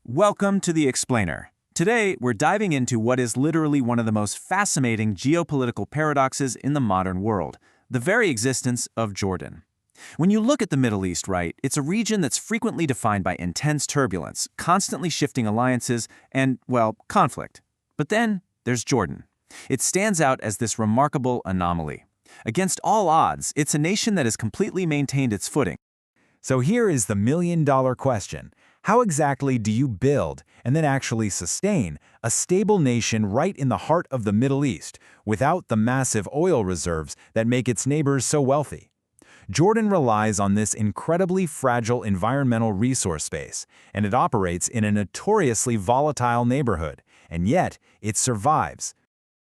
Welcome to The Explainer. Today, we're diving into what is literally one of the most fascinating geopolitical paradoxes in the modern world, the very existence of Jordan. When you look at the Middle East, right, it's a region that's frequently defined by intense turbulence, constantly shifting alliances, and, well, conflict. But then, there's Jordan. It stands out as this remarkable anomaly. Against all odds, it's a nation that has completely maintained its footing. So here is the million-dollar question. How exactly do you build, and then actually sustain, a stable nation right in the heart of the Middle East, without the massive oil reserves that make its neighbors so wealthy? Jordan relies on this incredibly fragile environmental resource base, and it operates in a notoriously volatile neighborhood, and yet it survives.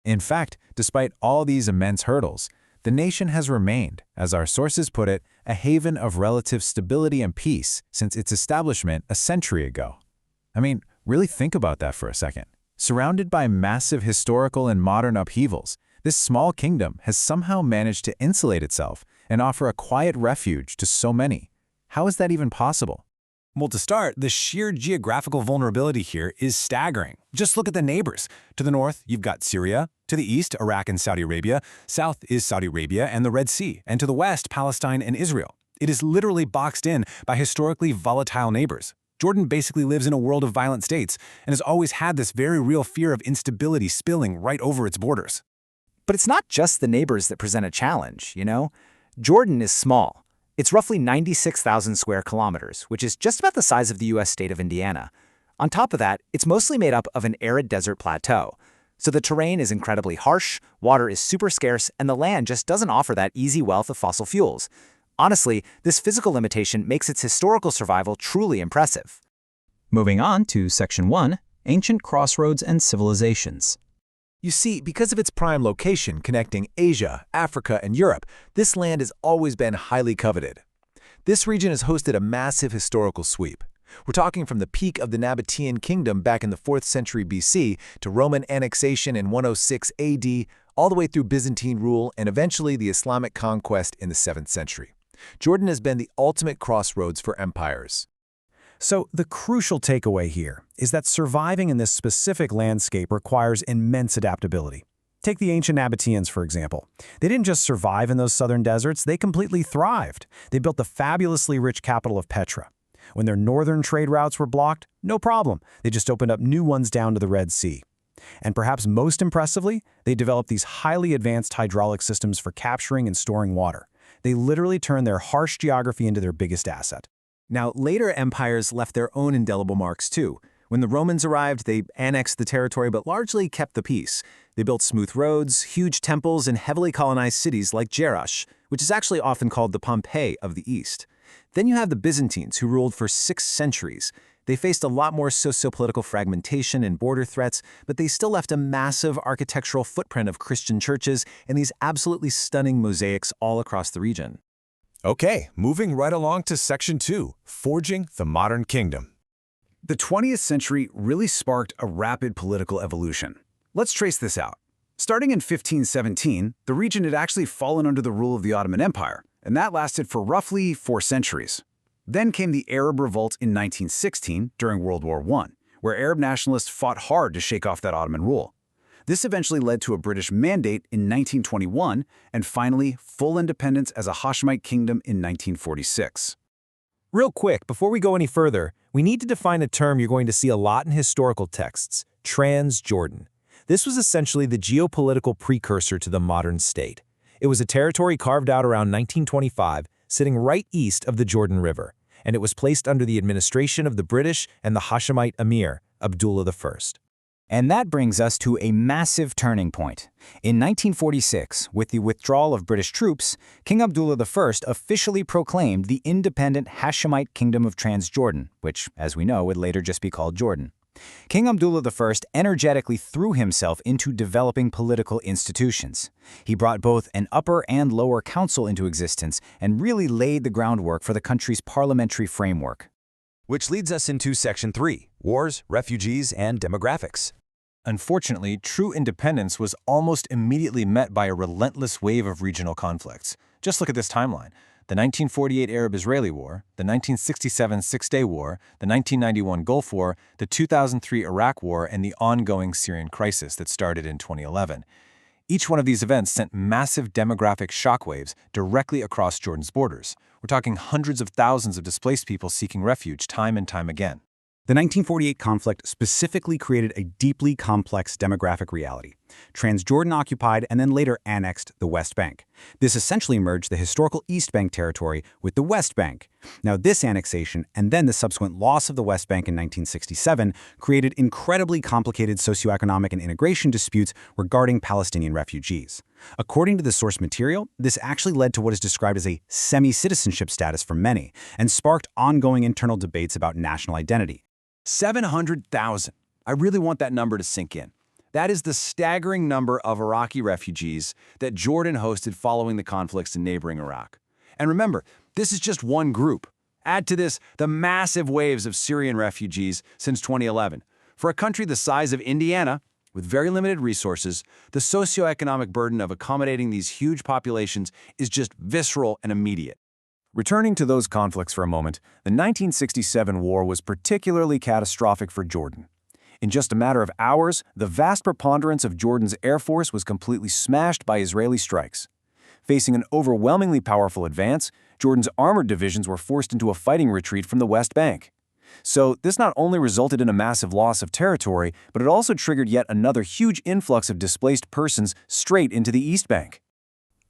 In fact, despite all these immense hurdles, the nation has remained, as our sources put it, a haven of relative stability and peace since its establishment a century ago. I mean, really think about that for a second. Surrounded by massive historical and modern upheavals, this small kingdom has somehow managed to insulate itself and offer a quiet refuge to so many. How is that even possible? Well, to start, the sheer geographical vulnerability here is staggering. Just look at the neighbors. To the north, you've got Syria. To the east, Iraq and Saudi Arabia. South is Saudi Arabia and the Red Sea. And to the west, Palestine and Israel. It is literally boxed in by historically volatile neighbors. Jordan basically lives in a world of violent states and has always had this very real fear of instability spilling right over its borders. But it's not just the neighbors that present a challenge, you know? Jordan is small. It's roughly 96,000 square kilometers, which is just about the size of the U.S. state of Indiana. On top of that, it's mostly made up of an arid desert plateau. So the terrain is incredibly harsh, water is super scarce, and the land just doesn't offer that easy wealth of fossil fuels. Honestly, this physical limitation makes its historical survival truly impressive. Moving on to Section 1, Ancient Crossroads and Civilizations. You see, because of its prime location connecting Asia, Africa, and Europe, this land has always been highly coveted. This region has hosted a massive historical sweep. We're talking from the peak of the Nabataean kingdom back in the 4th century BC to Roman annexation in 106 AD, all the way through Byzantine rule and eventually the Islamic conquest in the 7th century. Jordan has been the ultimate crossroads for empires. So the crucial takeaway here is that surviving in this specific landscape requires immense adaptability. Take the ancient Nabataeans, for example. They didn't just survive in those southern deserts, they completely thrived. They built the fabulously rich capital of Petra. When their northern trade routes were blocked, no problem. They just opened up new ones down to the Red Sea. And perhaps most impressively, they developed these highly advanced hydraulic systems for capturing and storing water. They literally turned their harsh geography into their biggest asset. Now, later empires left their own indelible marks too. When the Romans arrived, they annexed the territory but largely kept the peace. They built smooth roads, huge temples, and heavily colonized cities like Jerash, which is actually often called the Pompeii of the East. Then you have the Byzantines, who ruled for 6 centuries. They faced a lot more socio-political fragmentation and border threats, but they still left a massive architectural footprint of Christian churches and these absolutely stunning mosaics all across the region. Okay, moving right along to Section 2, Forging the Modern Kingdom. The 20th century really sparked a rapid political evolution. Let's trace this out. Starting in 1517, the region had actually fallen under the rule of the Ottoman Empire, and that lasted for roughly 4 centuries. Then came the Arab Revolt in 1916 during World War I, where Arab nationalists fought hard to shake off that Ottoman rule. This eventually led to a British mandate in 1921 and finally full independence as a Hashemite kingdom in 1946. Real quick, before we go any further, we need to define a term you're going to see a lot in historical texts: Transjordan. This was essentially the geopolitical precursor to the modern state. It was a territory carved out around 1925, sitting right east of the Jordan River, and it was placed under the administration of the British and the Hashemite emir, Abdullah I. And that brings us to a massive turning point. In 1946, with the withdrawal of British troops, King Abdullah I officially proclaimed the independent Hashemite Kingdom of Transjordan, which, as we know, would later just be called Jordan. King Abdullah I energetically threw himself into developing political institutions. He brought both an upper and lower council into existence and really laid the groundwork for the country's parliamentary framework. Which leads us into Section 3, Wars, Refugees, and Demographics. Unfortunately, true independence was almost immediately met by a relentless wave of regional conflicts. Just look at this timeline. the 1948 Arab-Israeli War, the 1967 Six-Day War, the 1991 Gulf War, the 2003 Iraq War, and the ongoing Syrian crisis that started in 2011. Each one of these events sent massive demographic shockwaves directly across Jordan's borders. We're talking hundreds of thousands of displaced people seeking refuge time and time again. The 1948 conflict specifically created a deeply complex demographic reality. Transjordan occupied and then later annexed the West Bank. This essentially merged the historical East Bank territory with the West Bank. Now, this annexation and then the subsequent loss of the West Bank in 1967 created incredibly complicated socioeconomic and integration disputes regarding Palestinian refugees. According to the source material, this actually led to what is described as a semi-citizenship status for many and sparked ongoing internal debates about national identity. 700,000. I really want that number to sink in. That is the staggering number of Iraqi refugees that Jordan hosted following the conflicts in neighboring Iraq. And remember, this is just one group. Add to this the massive waves of Syrian refugees since 2011. For a country the size of Indiana, with very limited resources, the socioeconomic burden of accommodating these huge populations is just visceral and immediate. Returning to those conflicts for a moment, the 1967 war was particularly catastrophic for Jordan. In just a matter of hours, the vast preponderance of Jordan's air force was completely smashed by Israeli strikes. Facing an overwhelmingly powerful advance, Jordan's armored divisions were forced into a fighting retreat from the West Bank. So this not only resulted in a massive loss of territory, but it also triggered yet another huge influx of displaced persons straight into the East Bank.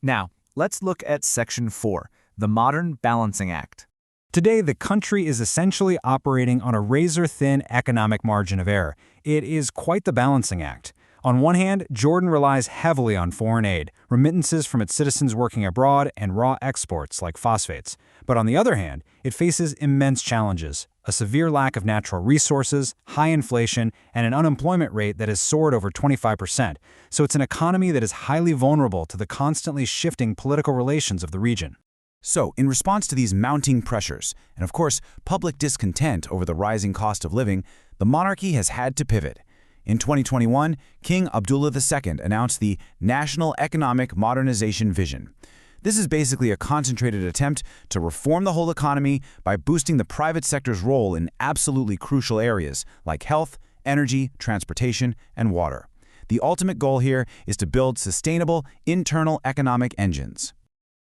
Now, let's look at Section 4. The Modern Balancing Act. Today, the country is essentially operating on a razor-thin economic margin of error. It is quite the balancing act. On one hand, Jordan relies heavily on foreign aid, remittances from its citizens working abroad, and raw exports like phosphates. But on the other hand, it faces immense challenges: a severe lack of natural resources, high inflation, and an unemployment rate that has soared over 25%. So it's an economy that is highly vulnerable to the constantly shifting political relations of the region. So, in response to these mounting pressures, and of course, public discontent over the rising cost of living, the monarchy has had to pivot. In 2021, King Abdullah II announced the National Economic Modernization Vision. This is basically a concentrated attempt to reform the whole economy by boosting the private sector's role in absolutely crucial areas like health, energy, transportation, and water. The ultimate goal here is to build sustainable internal economic engines.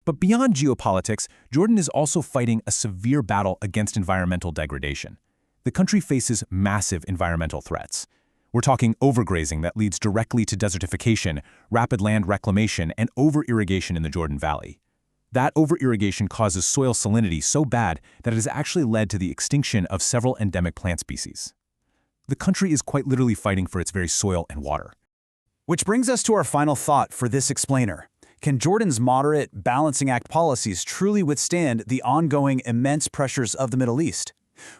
But beyond geopolitics, Jordan is also fighting a severe battle against environmental degradation. The country faces massive environmental threats. We're talking overgrazing that leads directly to desertification, rapid land reclamation, and over-irrigation in the Jordan Valley. That over-irrigation causes soil salinity so bad that it has actually led to the extinction of several endemic plant species. The country is quite literally fighting for its very soil and water. Which brings us to our final thought for this explainer. Can Jordan's moderate balancing act policies truly withstand the ongoing immense pressures of the Middle East?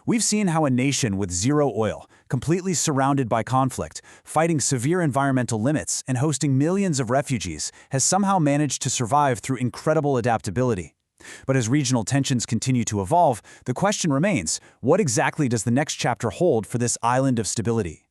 We've seen how a nation with zero oil, completely surrounded by conflict, fighting severe environmental limits, and hosting millions of refugees, has somehow managed to survive through incredible adaptability. But as regional tensions continue to evolve, the question remains, what exactly does the next chapter hold for this island of stability?